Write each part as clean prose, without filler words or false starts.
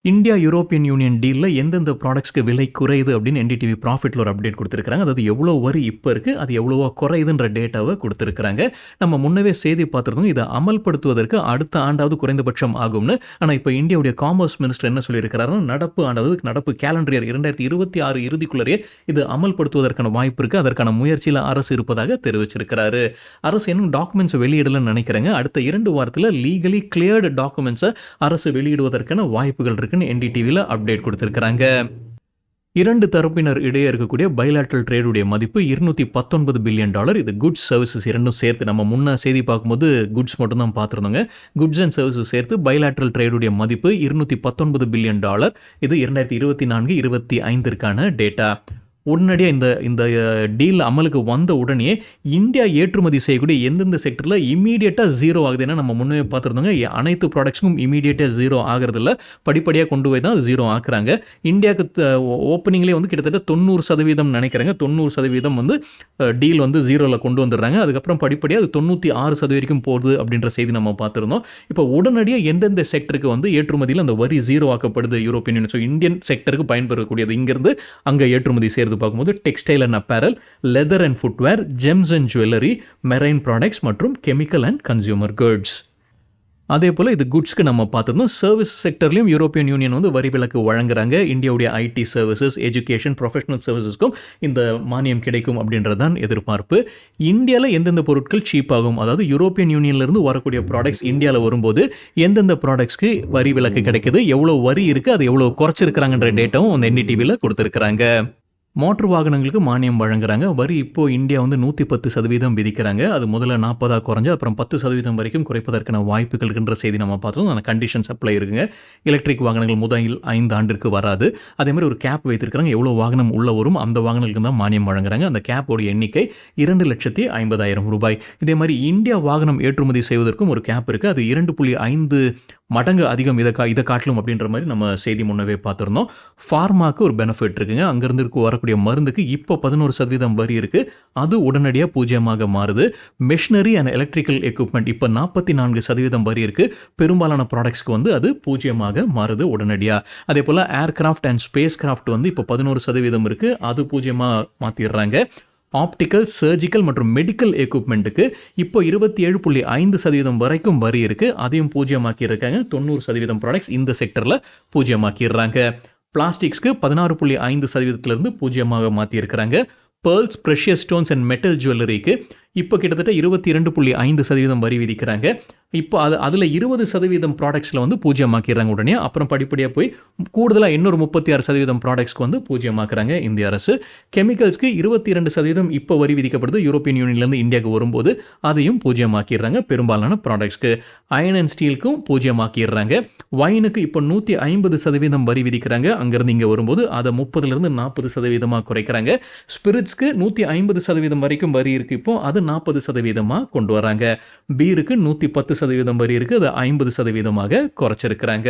India European union டீல்ல எந்தெந்த ப்ராடக்ட்ஸ்க்கு விலை குறையுது அப்படின்னு என்டிடிவி ப்ராஃபிட்ல ஒரு அப்டேட் கொடுத்துருக்காங்க. அதாவது எவ்வளோ வரி இப்போ இருக்கு, அது எவ்வளவோ குறையுதுன்ற டேட்டாவை கொடுத்துருக்காங்க. நம்ம முன்னவே செய்தி பார்த்துருந்தோம், இதை அமல்படுத்துவதற்கு அடுத்த ஆண்டாவது குறைந்தபட்சம் ஆகும்னு. ஆனால் இப்போ இந்தியாவுடைய காமர்ஸ் மினிஸ்டர் என்ன சொல்லியிருக்கிறாருன்னா, நடப்பு ஆண்டாவது நடப்பு கேலண்டர் இயர் 2026 இறுதிக்குள்ளரே இது அமல்படுத்துவதற்கான வாய்ப்பு இருக்கு, அதற்கான முயற்சியில் அரசு இருப்பதாக தெரிவிச்சிருக்கிறாரு. அரசு இன்னும் டாக்குமெண்ட்ஸ் வெளியிடலன்னு நினைக்கிறேங்க. அடுத்த 2 வாரத்தில் லீகலி கிளியர்டு டாக்குமெண்ட்ஸை அரசு வெளியிடுவதற்கான வாய்ப்புகள் இருக்குன்னு என்டிடிவியில் அப்டேட் கொடுத்திருக்கிறாங்க. 2 தரப்பினர் இடையே இருக்கக்கூடிய பைலாட்ரல் ட்ரேடுடைய மதிப்பு $219 பில்லியன். இது குட்ஸ் சர்வீசஸ் இரண்டும் சேர்த்து, நம்ம முன்ன செய்தி பார்க்கும்போது குட்ஸ் மட்டும் தான் பார்த்துருந்தோங்க. குட்ஸ் அண்ட் சர்வீசஸ் சேர்த்து பைலாட்ரல் ட்ரேடுடைய மதிப்பு $219 பில்லியன். இது 2024-25 டேட்டா. உடனடியாக இந்த டீல் அமலுக்கு வந்த உடனே இந்தியா ஏற்றுமதி செய்யக்கூடிய எந்தெந்த செக்டரில் இமீடியட்டாக ஜீரோ ஆகுது. ஏன்னா நம்ம முன்னே பார்த்துருந்தோங்க, அனைத்து ப்ராடக்ட்ஸுக்கும் இமீடியட்டாக ஜீரோ ஆகிறதில்ல, படிப்படியாக கொண்டு போய் தான் ஜீரோ ஆக்குறாங்க. இந்தியாவுக்கு ஓப்பனிங்லேயே வந்து கிட்டத்தட்ட 90% நினைக்கிறாங்க, 90% வந்து டீல் வந்து ஜீரோவில் கொண்டு வந்துடுறாங்க. அதுக்கப்புறம் படிப்படியாக அது 96% வரைக்கும் போகுது அப்படின்ற செய்தி நம்ம பார்த்துருந்தோம். இப்போ உடனடியாக எந்தெந்த செக்டருக்கு வந்து ஏற்றுமதியில் அந்த வரி ஜீரோ ஆக்கப்படுது யூரோப்பியன் யூனியன். ஸோ இந்தியன் செக்டருக்கு பயன்பெறக்கூடியது இங்கேருந்து அங்கே ஏற்றுமதி செய்கிறது பார்க்கும்போது textile and apparel, leather and footwear, gems and jewellery, marine products மற்றும் கெமிக்கல் அண்ட் கன்சியூமர் குட்ஸ். அதே போல் இது குட்ஸ்க்கு நம்ம பார்த்துருந்தோம். சர்வீஸ் செக்டர்லையும் யூரோப்பியன் யூனியன் வந்து வரி விலக்கு வழங்குறாங்க. இந்தியாவுடைய ஐடி சர்வீசஸ், எஜுகேஷன், ப்ரொஃபஷனல் சர்வீசஸ்க்கும் இந்த மானியம் கிடைக்கும் அப்படின்றது தான் எதிர்பார்ப்பு. இந்தியாவில் எந்தெந்த பொருட்கள் சீப் ஆகும், அதாவது யூரோப்பியன் யூனியன்லேருந்து வரக்கூடிய ப்ராடக்ட்ஸ் இந்தியாவில் வரும்போது எந்தெந்த ப்ராடக்ட்ஸ்க்கு வரி விலக்கு கிடைக்குது, எவ்வளோ வரி இருக்குது, அது எவ்வளோ குறைச்சிருக்கிறாங்கன்ற டேட்டாவும் அந்த என்டிடிவியில் கொடுத்துருக்குறாங்க. மோட்டர் வாகனங்களுக்கு மானியம் வழங்குறாங்க. வரி இப்போ இந்தியா வந்து 110% விதிக்கிறாங்க. அது முதல்ல 40 குறைஞ்சு அப்புறம் 10% வரைக்கும் குறைப்பதற்கான வாய்ப்புகள் இருக்கின்ற செய்தி நம்ம பார்த்தோம். அந்த கண்டிஷன்ஸ் அப்ளை இருக்குங்க. எலக்ட்ரிக் வாகனங்கள் முதல் 5 ஆண்டிற்கு வராது. அதே மாதிரி ஒரு கேப் வைத்திருக்கிறாங்க, எவ்வளோ வாகனம் உள்ள வரும் அந்த வாகனங்களுக்கு தான் மானியம் வழங்குறாங்க. அந்த கேப்போட எண்ணிக்கை $2,50,000. இதே மாதிரி இந்தியா வாகனம் ஏற்றுமதி செய்வதற்கும் ஒரு கேப் இருக்குது. அது 2.5 மடங்கு அதிகம் இதை காட்டலும் அப்படின்ற மாதிரி நம்ம செய்தி முன்னவே பார்த்துருந்தோம். ஃபார்மாவுக்கு ஒரு பெனிஃபிட் இருக்குங்க. அங்கேருந்து வரக்கூடிய மருந்துக்கு இப்போ 11% வரி இருக்குது, அது உடனடியாக 0 மாறுது. மெஷினரி அண்ட் எலக்ட்ரிக்கல் எக்யூப்மெண்ட் இப்போ 44% வரி இருக்குது. பெரும்பாலான ப்ராடக்ட்ஸ்க்கு வந்து அது 0 மாறுது உடனடியாக. அதே போல் ஏர்கிராஃப்ட் அண்ட் ஸ்பேஸ் கிராஃப்ட் வந்து இப்போ 11% இருக்குது, அது 0 மாற்றிடுறாங்க. ஆப்டிக்கல், சர்ஜிக்கல் மற்றும் மெடிக்கல் எக்யூப்மெண்ட்டுக்கு இப்போ 27.5% வரைக்கும் வரி இருக்குது, அதையும் 0 இருக்காங்க. 90% ப்ராடக்ட்ஸ் இந்த செக்டரில் 0 பிளாஸ்டிக்ஸ்க்கு 16.5%லேருந்து 0 மாற்றியிருக்கிறாங்க. Pearls, precious stones and metal ஜுவல்லரிக்கு இப்போ கிட்டத்தட்ட 22.5% வரி விதிக்கிறாங்க. இப்போ அதில் 20% ப்ராடக்ட்ஸில் வந்து 0 உடனே. அப்புறம் படிப்படியாக போய் கூடுதலாக இன்னொரு 36% ப்ராடக்ட்ஸ்க்கு வந்து 0 இந்திய அரசு. கெமிக்கல்ஸ்க்கு 22% இப்போ வரி விதிக்கப்படுது யூரோப்பியன் யூனியன்லேருந்து இந்தியாவுக்கு வரும்போது, அதையும் 0 பெரும்பாலான ப்ராடக்ட்ஸ்க்கு. அயன் அண்ட் ஸ்டீலுக்கும் 0 வைனுக்கு இப்போ 150% வரி விதிக்கிறாங்க, அங்கேருந்து இங்கே வரும்போது அதை 30% 40% குறைக்கிறாங்க. ஸ்பிரிட்ஸ்க்கு 150% வரைக்கும் வரி இருக்குது, இப்போ அது 40% கொண்டு வராங்க. பீருக்கு 110% வரி இருக்குது, அது 50% குறைச்சிருக்கிறாங்க.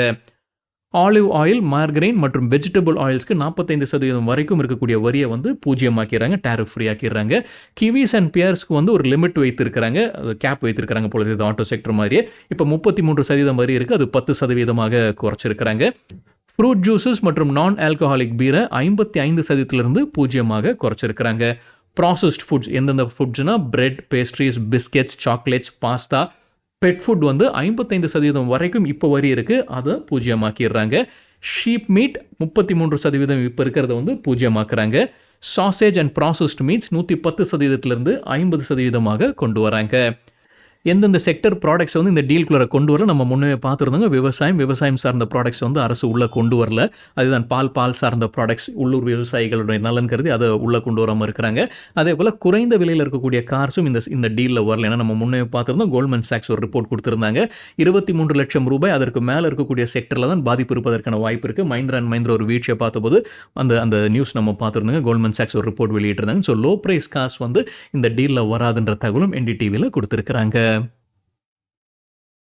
ஆலிவ் ஆயில், மார்கரைன் மற்றும் வெஜிடபிள் ஆயில்ஸ்க்கு 45% வரைக்கும் இருக்கக்கூடிய வரியை வந்து 0 டேரிஃப் ஃப்ரீ ஆக்கிடுறாங்க. கிவிஸ் அண்ட் பியர்ஸ்க்கு வந்து ஒரு லிமிட் வைத்திருக்கிறாங்க, அது கேப் வைத்திருக்கிறாங்க பொழுது, இது ஆட்டோ செக்டர் மாதிரியே. இப்போ 33% வரி இருக்குது, அது 10% குறைச்சிருக்கிறாங்க. ஃப்ரூட் ஜூஸஸ் மற்றும் நான் ஆல்கஹாலிக் பீரை 55%லேருந்து 0 குறைச்சிருக்கிறாங்க. ப்ராசஸ்ட் ஃபுட்ஸ் எந்தெந்த ஃபுட்ஸ்னா bread, pastries, biscuits, chocolates, pasta, pet food வந்து 55% வரைக்கும் இப்போ வரி இருக்குது, அதை 0 ஷீப் மீட் 33% இப்போ இருக்கிறத வந்து 0 சாசேஜ் அண்ட் ப்ராசஸ்ட் மீட்ஸ் 110%லேருந்து 50% கொண்டு வராங்க. எந்தெந்த செக்டர் ப்ராடக்ட்ஸ் வந்து இந்த டீல்குள்ளே கொண்டு வரல நம்ம முன்னே பார்த்துருந்தோங்க. விவசாயம் சார்ந்த ப்ராடக்ட்ஸ் வந்து அரசு உள்ளே கொண்டு வரல. அதுதான் பால் சார்ந்த ப்ராடக்ட்ஸ் உள்ளூர் விவசாயிகளுடைய நலன் கருதி அதை உள்ளே கொண்டு வராமல் இருக்கிறாங்க. அதே போல் குறைந்த விலையில் இருக்கக்கூடிய கார்ஸும் இந்த டீலில் வரல. ஏன்னா நம்ம முன்னே பார்த்துருந்தோம், கோல்ட்மேன் சாக்ஸ் ஒரு ரிப்போர்ட் கொடுத்துருந்தாங்க. $23 லட்சம் அதற்கு மேலே இருக்கக்கூடிய செக்டரில் தான் பாதிப்பு இருப்பதற்கான வாய்ப்பு இருக்குது. மஹிந்திரா அண்ட் மஹிந்திரா ஒரு வீழ்ச்சியை பார்த்தபோது அந்த நியூஸ் நம்ம பார்த்துருந்தாங்க. கோல்ட்மேன் சாக்ஸ் ஒரு ரிப்போர்ட் வெளியிட்டிருந்தாங்க. ஸோ லோ ப்ரைஸ் கார்ஸ் வந்து இந்த டீலில் வராதுன்ற தகவலும் என்டிடிவியில் கொடுத்துருக்குறாங்க.